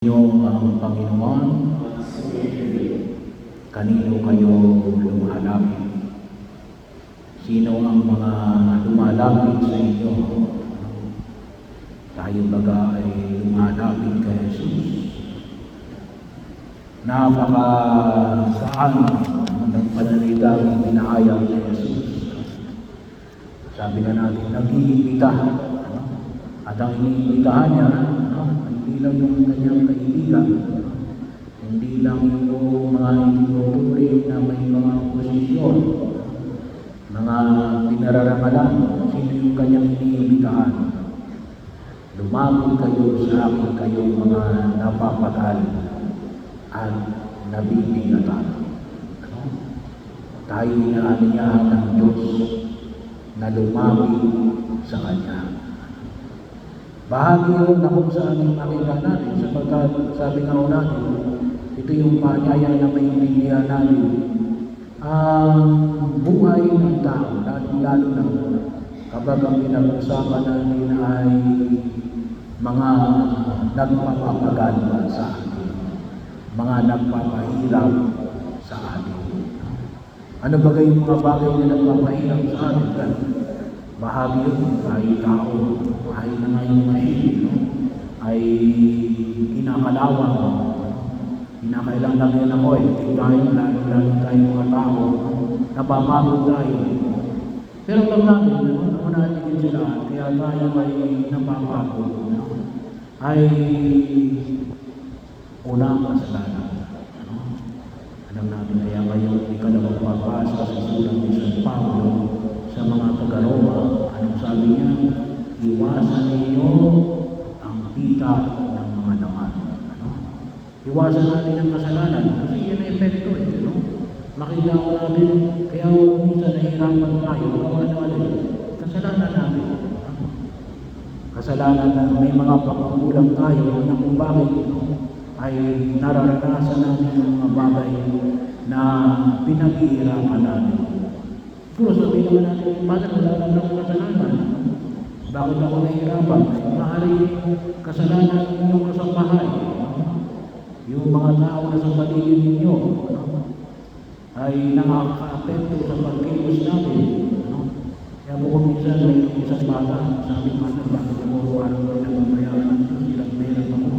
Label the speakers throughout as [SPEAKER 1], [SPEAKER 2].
[SPEAKER 1] Inyo ang Panginoon, kanino kayo lumalapit? Sino ang mga lumalapit sa inyo? Tayo baga ay lumalapit kay Jesus. Napakasaan ng pananalitang pinahayag ni Jesus. Sabi na natin, nag-iimbita. At ang iniimbitahan niya, hindi lang yung kanyang kaibigan, hindi lang yung mga itinuturing na may mga posisyon, mga pinararangalan, sino yung kanyang iniimbitahan. Lumapit kayo sa akin, kayong mga napapagal at nabibigatan. Tayo inaaniyahan ng Diyos na lumapit sa Kanya. Bahagi yun na kung saan yung makita natin, sapagkat sabi nga natin, ito yung paanyaya na maintindihan natin. Ang buhay ng tao, lalo na kapag ang pinag-usapan natin ay mga nagpapapagal sa atin, mga nagpapahirap sa atin. Ano ba yung mga bagay na nagpapahirap sa atin? Bahagi yun, ay tao, ay nangyayong machine, ay kinakalawang, kinakailang lagyan ng oil, tayo, lalo tayo mga tao, napapagod tayo. Pero lang natin, naman natin sila, kaya tayo ay napapagod, ay unang kasalanan. Alam natin, kaya ngayon, ikalawang pagbasa sa sulat ni San Pablo, sa mga taga-Roma, anong sabi niya? Iwasan ninyo ang pita ng mga laman. Iwasan natin ang kasalanan kasi yan ang epekto makita ko natin, kaya minsan nahihirapan tayo kasalanan natin. Kasalanan na may mga pagkukulang tayo na kung bakit ay nararanasan natin ang mga bagay na pinaghihirapan natin. Puro sabihin naman natin, Father, wala lang akong kasalanan. Bakit ako nahihirapan? Maaari kasalanan ninyong kasambahay. Yung mga tao na sa paligid ninyo ay nakaka-apekto sa pagkilos natin. Kaya po kung minsan may isang bata, sabi Father, bakit ako araw ko na mamayaran ng ilang meron ako?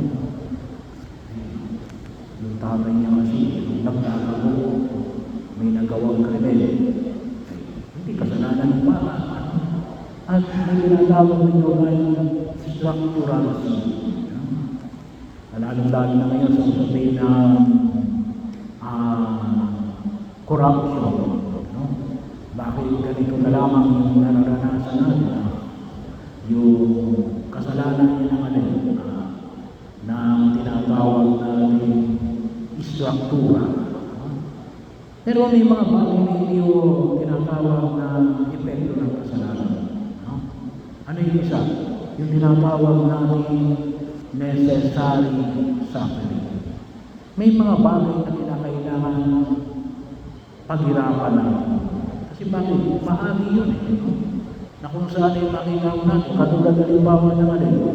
[SPEAKER 1] Yung tatay niya kasi, nagtaka ko, may nagawang krimen. Hindi kasalanan ng bata. At may ginagawang ninyo ay structural. Lalong-lalo na ngayon sa usapi na corruption. Bakit ganito na lamang yung nararanasan natin? Yung kasalanan niya naman na tinatawag natin struktura. Pero may mga bagay na hindi yung tinatawag na epekto ng kasalanan. Ano yung isa? Yung tinatawag natin necessary suffering. May mga bagay na kinakailangan paghirapan natin. Kasi bakit? Mahagi yun na kung saan ay makita natin, katulad na limbawa naman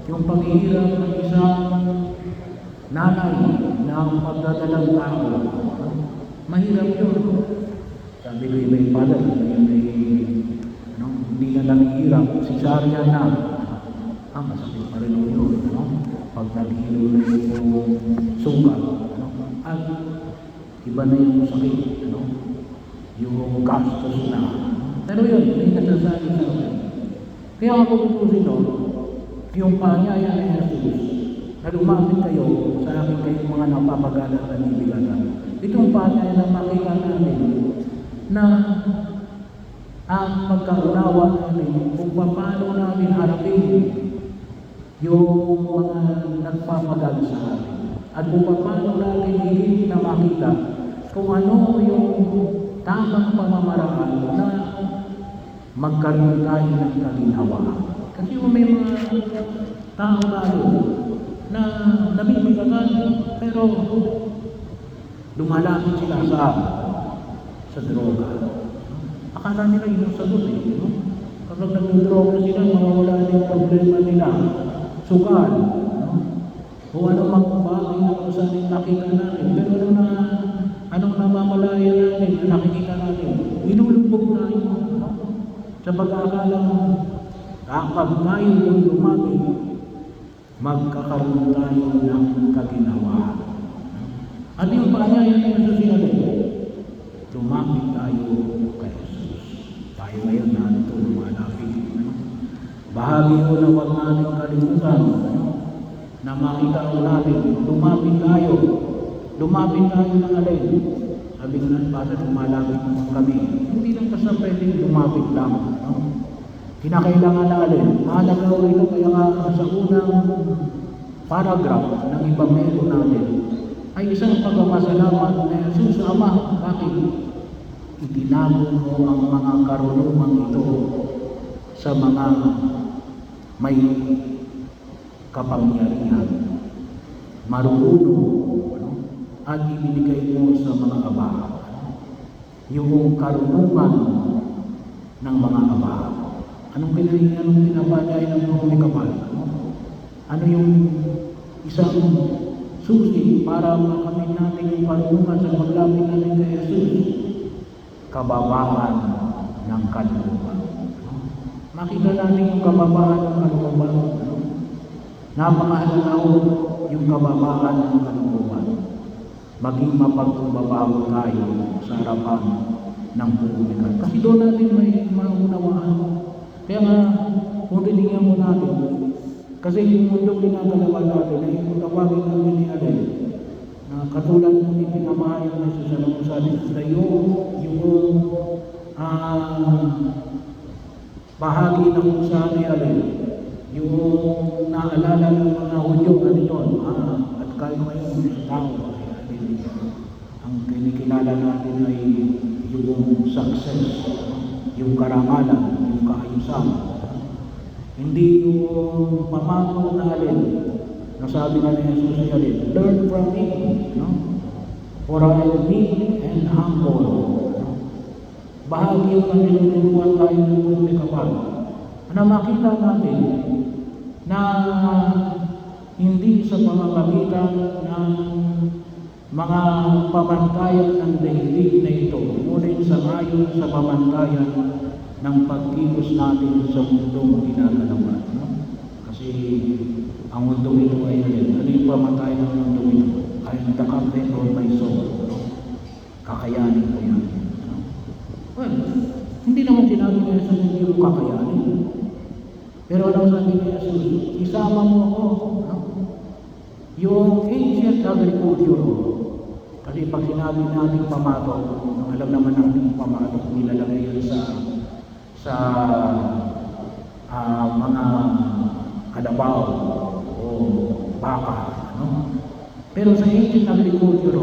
[SPEAKER 1] yung paghihirap ng isang nanay ng magdadalang tao. Mahirap yun. Sabi ko, may Father, hindi na naghihirap, cesarean na. Masakit pa rin yun. Pag naghihilo na yung sugat. At iba na yung sakit. Yung gastos na. Pero yun, may nasasabi sa akin. Kaya ako tutusin yung paanyaya ni Jesus na lumapit kayo sa akin kayong mga napapagalan at nibigatan. Itong paanyaya na makita natin na ang pagkaunawa natin kung paano natin harapin yung mga nagpapagal sa atin. At kung paano natin higit na makita kung ano yung tamang pamamaraan na magkaroon tayo ng kaginhawaan. Kasi may mga tao tayo na nabibigatan pero lumalapit sila sa droga. Akala nila yun ang sagot Kapag nagdodroga sila, mawawala na yung problema nila. Sugal. o anumang bagay na kung saan ay nakita natin. Pero anong namamalaya natin na nakikita natin? Inulubog tayo, no? Sa pag-aakalang kapag tayo yung lumapit, magkakaroon tayo ng kaginawaan. At yung paanyaya ng Jesus natin, lumapit tayo kay Jesus. Tayo ngayon na ito lumalapit. Bahagi ko na huwag natin kalimutan, na makita ko natin, lumapit tayo ng alin. Sabi nga ng bata, lumalapit naman kami. Hindi lang basta pwedeng lumapit lang. No? Kinakailangan na alin. Mahalaga ko ito kaya nga sa unang paragraph ng Ebanghelyo natin ay isang pagpapasalamat na Jesus sa Ama. Bakit? Itinago mo ang mga karunungan ito sa mga may kapangyarihan, marunong, at ibinigay mo sa mga aba. Yung karunungan ng mga aba. Anong pinapanyay ng mga may kapal? Ano yung isang susi para makamit natin yung karunungan sa paglapit natin kay Jesus? Kababaan ng kalooban. Makita natin yung kababaan ng kalooban. Napakahalaga yung kababaan ng kalooban. Maging mapagkumbabao tayo sa harapan ng publikan. Kasi doon natin may maunawaan. Kaya nga, kung tinigyan mo natin, kasi yung mundo ginagalawa natin ay yung tawagin natin ni Alay, na katulad ng ipinamahayag na sa Salong Salit, na yung bahagi na kung saan ni Alay, yung naalala ng mga Hudyo, ano yun, at kayo ngayon sa tao, ang kinikilala natin ay yung success, yung karangalan, yung kaayusan. Hindi yung pamanaw na alin, nasabi na ni Jesus ni alin, learn from me, no? For I am meek and humble. No? Bahagi yung nilulunuan tayo ng may kapal. Na makita natin na hindi sa pamamagitan ng mga pamantayan ng daigdig na ito, ngunit sa ngayon sa pamantayan ng pagkilos natin sa mundong ginagalawan. No? Kasi ang mundong ito ay ano yung pamantayan ng mundong ito? Ay the captain of my soul. No? Kakayanin ko yan. No? Well, hindi naman sinabi ni Jesus hindi mo kakayanin. Pero anong sabi ni Jesus? Isama mo ako. No? Yung ancient agriculture. Kasi pag sinabi natin pamato, alam naman natin pamato, nilalagay yun sa mga kalabaw o baka. Ano? Pero sa ancient agriculture,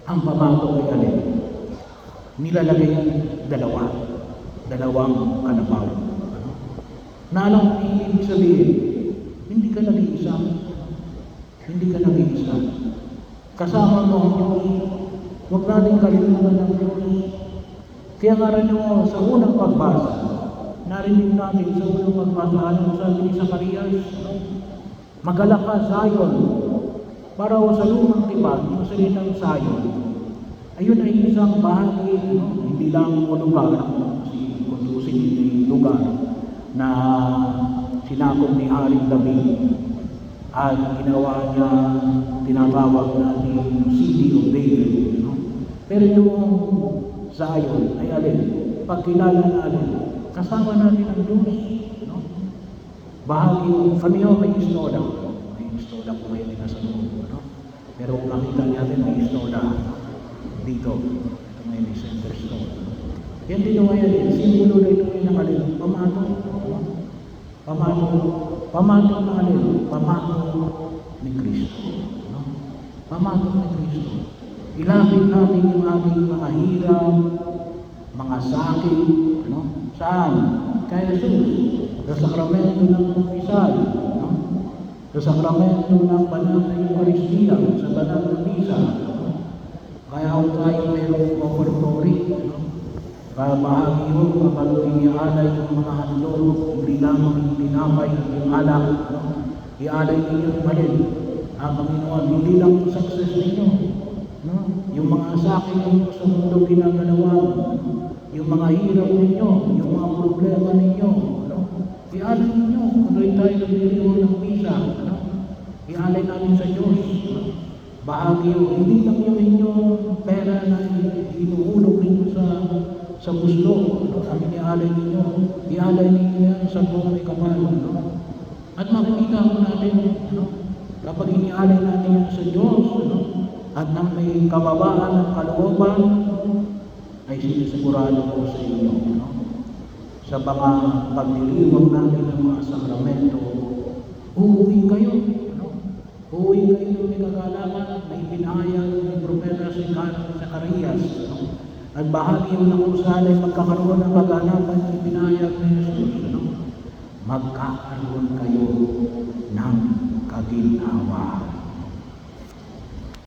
[SPEAKER 1] ang pamato ay alin? Nilalagay yung dalawang kalabaw. Ano? Na alam mo, ibig sabihin, hindi ka nag-iisa. Hindi ka nag-iisa. Kasama mo ang Diyos. Huwag natin kalimutan ng Diyos. Kaya nga rin nyo sa unang pagbasa, narinig natin sa unang pagbasa, anong sabi ni Zacarias? Magalak ka, Zion. Para sa lumang tipan, yung salitang Zion, ayun ay isang bahagi, hindi lang o lugar, kasi kundusin ito yung lugar na sinakop ni Haring David. At ginawa niya, tinatawag natin City of David. No? Pero yung Zion ay alin, pagkilala na alin, kasama natin ang Diyos. No? Bahagi, kami yung may istola. May istola po ngayon nila sa loob. No? Pero kung nakita natin may istola dito. Ito ngayon may center store. Yan din yung ngayon, simbolo na ito yung nakalin, pamato. Pamato na alin, pamato ni Kristo. No? Pamato ni Kristo. Ilapit natin yung ating mga hirap, mga sakit, ano? Saan? Kay Jesus. Sa sakramento ng kumpisal, no? Sa sakramento ng banal na Eucharistia, sa banal na misa. No? Kaya kung tayo mayroong offertory, no? Kaya bahagi mo kapag inialay yung mga handog, hindi lamang yung tinapay at yung alak, no? Ialay ninyo yung malin. Panginoon, hindi lang success ninyo, no? Yung mga sakit ninyo sa mundo ginagalawan, yung mga hirap ninyo, yung mga problema ninyo, no? Ialay ninyo, kung tayo nagliliwan ng misa, no? Ialay natin sa Diyos, no? Bahagi yun, hindi lang yung inyong pera na inuulog ninyo sa gusto, no? Ang ialay ninyo, ialay ninyo yan sa buong may kapal, no? At makikita ko natin, no? Kapag inialay natin yan sa Diyos, no? At nang may kababaan ng kalooban, ay sinisigurado ko sa inyo, no? Sa mga pagdiriwang natin ng mga sakramento, uuwi kayo, no? Uuwi kayo ng may kagalaman na ipinahayag ni Propeta Zacarias, no? At bahagi yun ng kung saan ay magkakaroon ng kagalaman na ipinahayag ni Jesus, no? Magkakaroon kayo ng kaginhawa.